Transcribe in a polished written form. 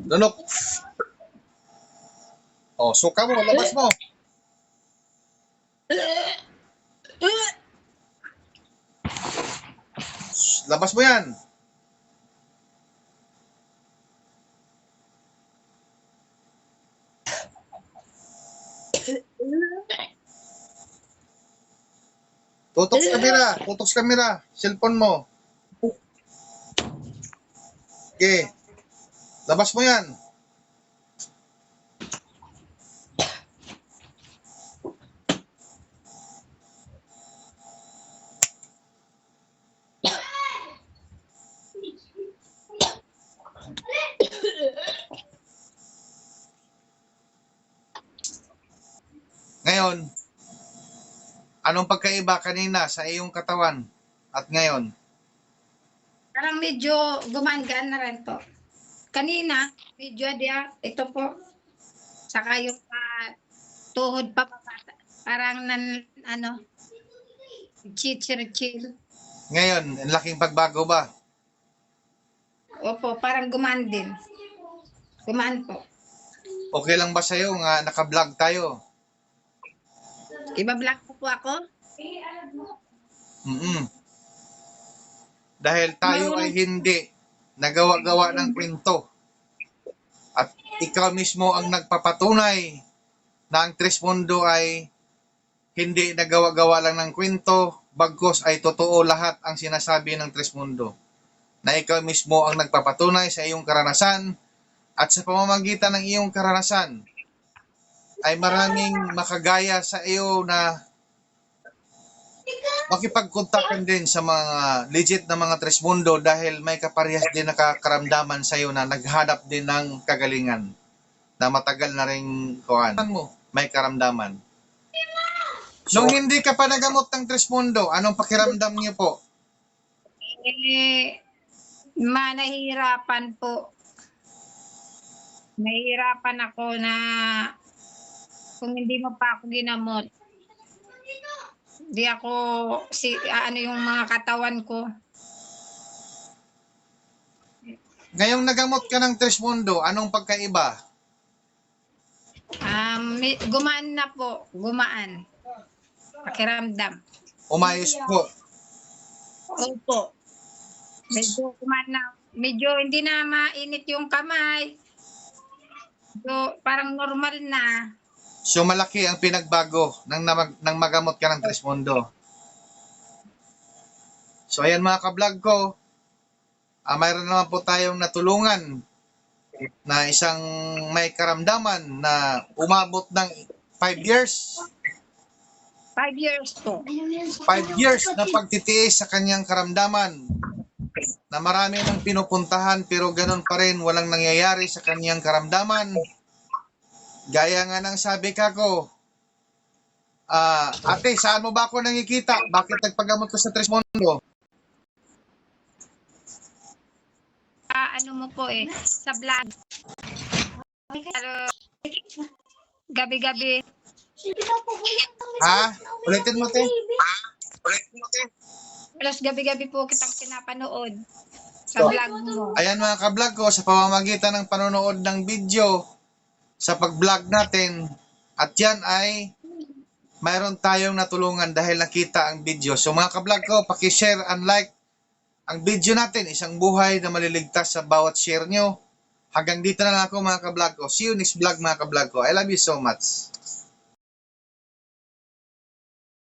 Lunok. Oh, suka mo, labas mo. Labas mo yan. Tutok sa kamera. Tutok sa kamera. Cellphone mo. Okay. Labas mo yan. Ngayon, anong pagkaiba kanina sa iyong katawan at ngayon? Parang medyo gumaan-gaan na rin po. Kanina, medyo ito po. Saka yung tuhod pa parang chill. Ngayon, ang laking pagbago ba? Opo, parang gumaan din. Gumaan po. Okay lang ba sa'yo nga naka-vlog tayo? Iba-block po ako? Dahil tayo ay hindi nagawa-gawa ng kwento. At ikaw mismo ang nagpapatunay na ang Trismundo ay hindi nagawa-gawa lang ng kwento, bagkus ay totoo lahat ang sinasabi ng Trismundo. Na ikaw mismo ang nagpapatunay sa iyong karanasan at sa pamamagitan ng iyong karanasan ay maraming makagaya sa iyo na makipagkontakan din sa mga legit na mga Trismundo dahil may kaparehas din nakakaramdaman sa iyo na naghanap din ng kagalingan na matagal na rin may karamdaman. Nung hindi ka pa nagamot ng Trismundo, anong pakiramdam niyo po? Nahihirapan po. Nahihirapan ako na kung hindi mo pa ako ginamot, di ako, yung mga katawan ko. Ngayong nagamot ka ng Trismundo, anong pagkaiba? Gumaan na po. Gumaan. Pakiramdam. Umayos po. Opo. Medyo gumaan na. Medyo hindi na mainit yung kamay. So, parang normal na. So malaki ang pinagbago nang magamot ka ng Trismundo. So ayan mga ka-vlog ko, mayroon naman po tayong natulungan na isang may karamdaman na umabot ng 5 years. 5 years po. 5 years na pagtitiis sa kanyang karamdaman na marami nang pinupuntahan pero ganun pa rin walang nangyayari sa kanyang karamdaman. Gaya nga ng sabi ko, ate, saan mo ba ako nakikita? Bakit nagpagamot ko sa Trismundo? Ano mo po sa vlog. Gabi-gabi. Ha? Ulitin mo, te. Plus gabi-gabi po kitang pinapanood sa vlog mo. Ayan mga ka-vlog ko, sa pamamagitan ng panonood ng video, sa pag-vlog natin, at yan ay mayroon tayong natulungan dahil nakita ang video. So mga ka-vlog ko, paki-share and like ang video natin, isang buhay na maliligtas sa bawat share nyo. Hanggang dito na lang ako mga ka-vlog ko. See you next vlog mga ka-vlog ko. I love you so much.